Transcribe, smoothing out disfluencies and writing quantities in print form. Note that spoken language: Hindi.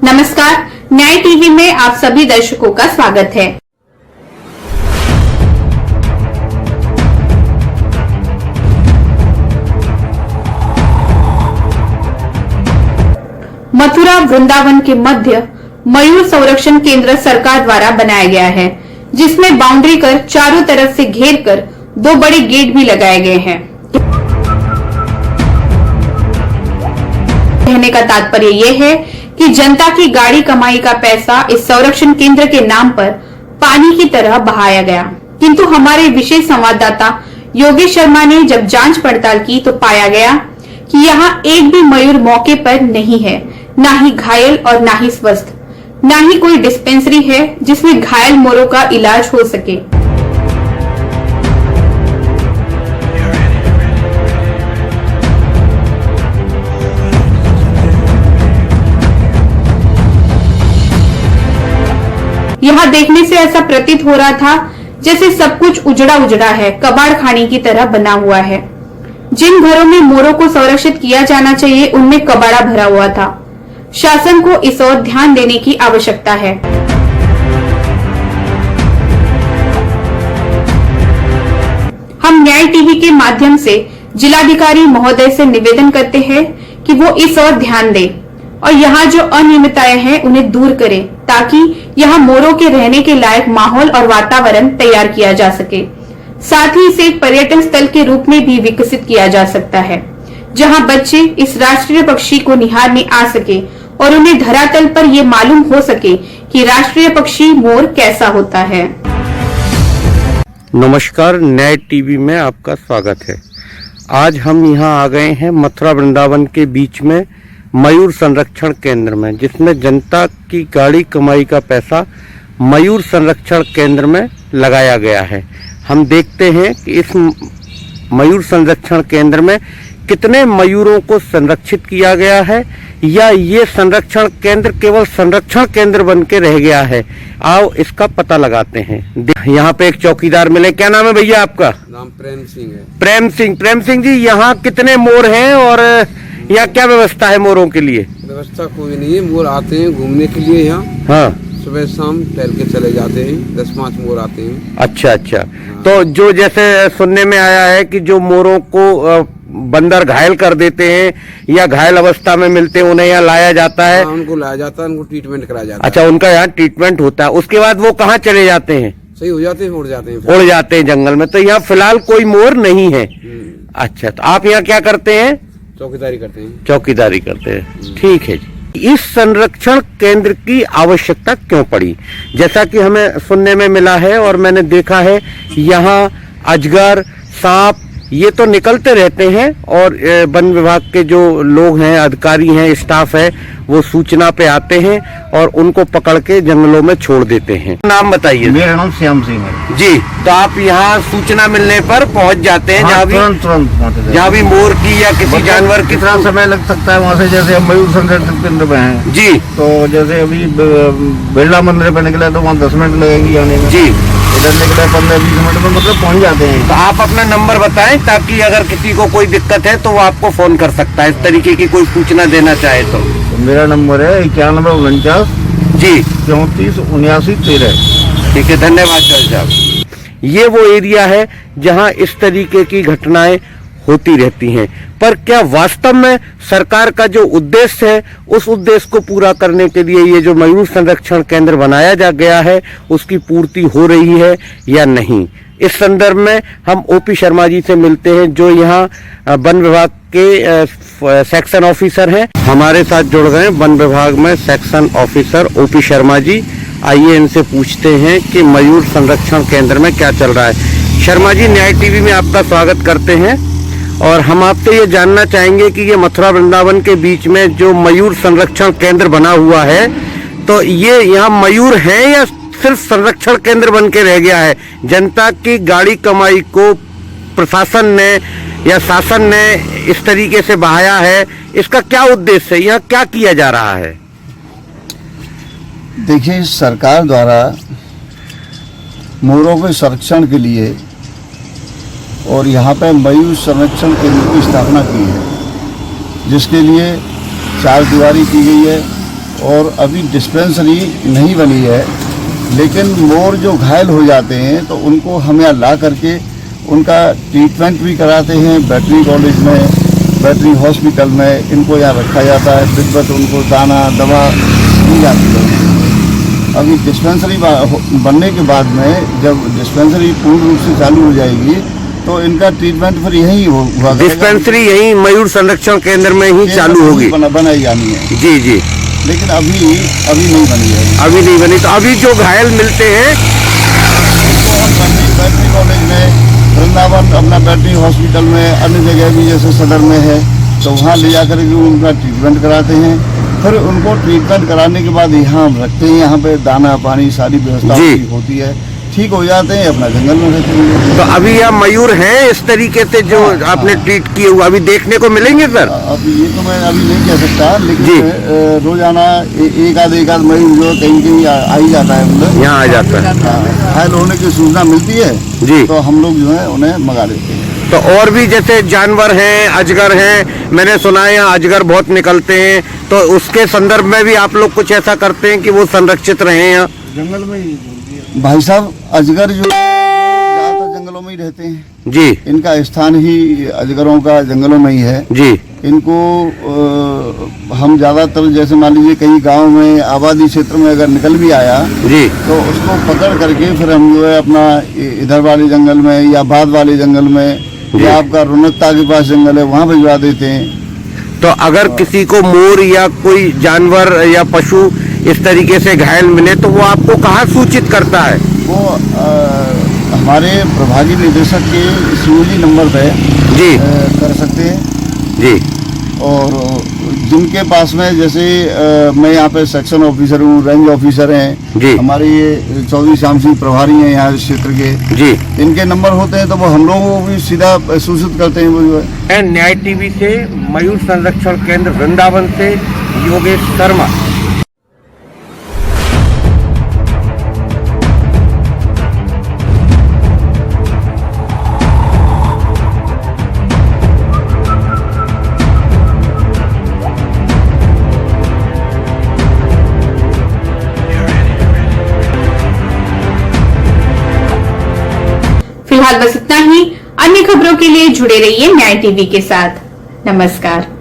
नमस्कार, न्याय टीवी में आप सभी दर्शकों का स्वागत है। मथुरा वृंदावन के मध्य मयूर संरक्षण केंद्र सरकार द्वारा बनाया गया है, जिसमें बाउंड्री कर चारों तरफ से घेर कर 2 बड़े गेट भी लगाए गए हैं। कहने का तात्पर्य यह है कि जनता की गाड़ी कमाई का पैसा इस संरक्षण केंद्र के नाम पर पानी की तरह बहाया गया। किंतु हमारे विशेष संवाददाता योगेश शर्मा ने जब जांच पड़ताल की तो पाया गया कि यहाँ एक भी मयूर मौके पर नहीं है, ना ही घायल और ना ही स्वस्थ, ना ही कोई डिस्पेंसरी है जिसमें घायल मोरों का इलाज हो सके। यहाँ देखने से ऐसा प्रतीत हो रहा था जैसे सब कुछ उजड़ा उजड़ा है, कबाड़ खाने की तरह बना हुआ है। जिन घरों में मोरों को संरक्षित किया जाना चाहिए उनमें कबाड़ा भरा हुआ था। शासन को इस ओर ध्यान देने की आवश्यकता है। हम न्याय टीवी के माध्यम से जिलाधिकारी महोदय से निवेदन करते हैं कि वो इस ओर ध्यान दें और यहाँ जो अनियमितताएं हैं उन्हें दूर करें, ताकि यहाँ मोरों के रहने के लायक माहौल और वातावरण तैयार किया जा सके। साथ ही इसे एक पर्यटन स्थल के रूप में भी विकसित किया जा सकता है, जहाँ बच्चे इस राष्ट्रीय पक्षी को निहारने आ सके और उन्हें धरातल पर ये मालूम हो सके कि राष्ट्रीय पक्षी मोर कैसा होता है। नमस्कार, न्याय टीवी में आपका स्वागत है। आज हम यहाँ आ गए हैं मथुरा वृंदावन के बीच में मयूर संरक्षण केंद्र में, जिसमें जनता की गाड़ी कमाई का पैसा मयूर संरक्षण केंद्र में लगाया गया है। हम देखते हैं कि इस मयूर संरक्षण केंद्र में कितने मयूरों को संरक्षित किया गया है, या ये संरक्षण केंद्र केवल संरक्षण केंद्र बन के रह गया है। आओ इसका पता लगाते हैं। यहाँ पे एक चौकीदार मिले। क्या नाम है भैया आपका? नाम प्रेम सिंह है। प्रेम सिंह जी, यहाँ कितने मोर हैं और यहाँ क्या व्यवस्था है मोरों के लिए? व्यवस्था कोई नहीं है, मोर आते हैं घूमने के लिए यहाँ। हाँ, सुबह शाम टहल के चले जाते हैं। 10-5 मोर आते हैं। अच्छा। तो जो जैसे सुनने में आया है कि जो मोरों को बंदर घायल कर देते हैं या घायल अवस्था में मिलते हैं, उन्हें यहाँ लाया जाता है। उनको लाया जाता है, उनको ट्रीटमेंट कराया जाता है। अच्छा, उनका यहाँ ट्रीटमेंट होता है। उसके बाद वो कहाँ चले जाते हैं? सही हो जाते हैं, उड़ जाते हैं जंगल में। तो यहाँ फिलहाल कोई मोर नहीं है। अच्छा, तो आप यहाँ क्या करते हैं? चौकीदारी करते हैं। ठीक है जी। इस संरक्षण केंद्र की आवश्यकता क्यों पड़ी? जैसा कि हमें सुनने में मिला है और मैंने देखा है, यहाँ अजगर, सांप ये तो निकलते रहते हैं और वन विभाग के जो लोग हैं, अधिकारी हैं, स्टाफ है, वो सूचना पे आते हैं और उनको पकड़ के जंगलों में छोड़ देते हैं। नाम बताइए। मेरा नाम श्याम सिंह है जी। तो आप यहाँ सूचना मिलने पर पहुँच जाते हैं? हाँ, तुरंत जहाँ भी मोर की या किसी जानवर की कितना समय लग सकता है वहाँ से? जैसे हम मयूर संरक्षण केंद्र में हैं जी, तो जैसे अभी बिरला मंदिर पे निकले तो वहाँ 10 मिनट लगेगी आने में जी। इधर निकले 15-20 मिनट में मतलब पहुँच जाते हैं। तो आप अपना नंबर बताएं, ताकि अगर किसी को कोई दिक्कत है तो वो आपको फोन कर सकता है, इस तरीके की कोई सूचना देना चाहे तो। मेरा नंबर है 9149 जी 347913। ठीक है, धन्यवाद साहब। ये वो एरिया है जहां इस तरीके की घटनाएं होती रहती हैं, पर क्या वास्तव में सरकार का जो उद्देश्य है उस उद्देश्य को पूरा करने के लिए ये जो मयूर संरक्षण केंद्र बनाया जा गया है उसकी पूर्ति हो रही है या नहीं? इस संदर्भ में हम ओपी शर्मा जी से मिलते हैं, जो यहाँ वन विभाग के सेक्शन ऑफिसर हैं। हमारे साथ जुड़ गए वन विभाग में section officer OP Sharma ji. आइए इनसे पूछते हैं कि मयूर संरक्षण केंद्र में क्या चल रहा है। शर्मा जी, न्याय टीवी में आपका स्वागत करते हैं और हम आपसे ये जानना चाहेंगे कि ये मथुरा वृंदावन के बीच में जो मयूर संरक्षण केंद्र बना हुआ है, तो ये यहाँ मयूर है या सिर्फ संरक्षण केंद्र बन के रह गया है? जनता की गाड़ी कमाई को प्रशासन ने या शासन ने इस तरीके से बहाया है, इसका क्या उद्देश्य है? यहाँ क्या किया जा रहा है? देखिए, सरकार द्वारा मोरों के संरक्षण के लिए और यहाँ पे मयूर संरक्षण केंद्र की स्थापना की है, जिसके लिए 4 दीवारी की गई है। और अभी डिस्पेंसरी नहीं बनी है, लेकिन मोर जो घायल हो जाते हैं तो उनको हम यहाँ ला करके उनका ट्रीटमेंट भी कराते हैं। बैटरी कॉलेज में, बैटरी हॉस्पिटल में इनको यहाँ रखा जाता है, विधिवत उनको दाना दवा दी जाती है। अभी डिस्पेंसरी बनने के बाद में जब डिस्पेंसरी पूर्ण रूप से चालू हो जाएगी तो इनका ट्रीटमेंट फिर यही हुआ। डिस्पेंसरी यही मयूर संरक्षण केंद्र में ही चालू होगी, बनाई जानी है। जी जी, लेकिन अभी नहीं बनी है। अभी नहीं बनी। तो अभी जो घायल मिलते हैं तो हम बैटरी कॉलेज में, वृंदावन अपना बैटरी हॉस्पिटल में, अन्य जगह भी जैसे सदर में है तो वहाँ ले जाकर के उनका ट्रीटमेंट कराते हैं। फिर उनको ट्रीटमेंट कराने के बाद यहाँ हम रखते हैं, यहाँ पे दाना पानी सारी व्यवस्था होती है, ठीक हो जाते हैं, अपना जंगल में रहते हैं। तो अभी यहाँ मयूर हैं इस तरीके से जो आपने ट्रीट किए हुए अभी देखने को मिलेंगे सर? अभी ये तो मैं अभी नहीं कह सकता, लेकिन रोजाना एक आध मयूर जो कहीं आ ही जाता है, मतलब यहाँ आ जाता है। घायल होने की सूचना मिलती है जी, तो हम लोग जो है उन्हें मंगा लेते हैं। तो और भी जैसे जानवर हैं, अजगर हैं, मैंने सुना है यहाँ अजगर बहुत निकलते हैं, तो उसके संदर्भ में भी आप लोग कुछ ऐसा करते हैं कि वो संरक्षित रहे यहाँ जंगल में ही? भाई साहब, अजगर जो ज्यादातर जंगलों में ही रहते हैं जी, इनका स्थान ही अजगरों का जंगलों में ही है जी। इनको हम ज्यादातर जैसे मान लीजिए कहीं गांव में आबादी क्षेत्र में अगर निकल भी आया जी तो उसको पकड़ करके फिर हम जो है अपना इधर वाले जंगल में या बाद वाले जंगल में या आपका रुनकता के पास जंगल है वहाँ भिजवा देते हैं। तो अगर किसी को मोर या कोई जानवर या पशु इस तरीके से घायल मिले तो वो आपको कहाँ सूचित करता है? वो हमारे प्रभागी निदेशक के सीओजी नंबर पे जी कर सकते हैं जी। और जिनके पास में जैसे मैं यहाँ पे सेक्शन ऑफिसर हूँ, रेंज ऑफिसर हैं जी, हमारे ये चौधरी श्याम सिंह प्रभारी हैं यहाँ इस क्षेत्र के जी, इनके नंबर होते हैं तो वो हम लोगों को भी सीधा सूचित करते हैं। वो जो है न्याय टीवी से मयूर संरक्षण केंद्र वृंदावन से योगेश शर्मा। फिलहाल बस इतना ही। अन्य खबरों के लिए जुड़े रहिए न्याय टीवी के साथ। नमस्कार।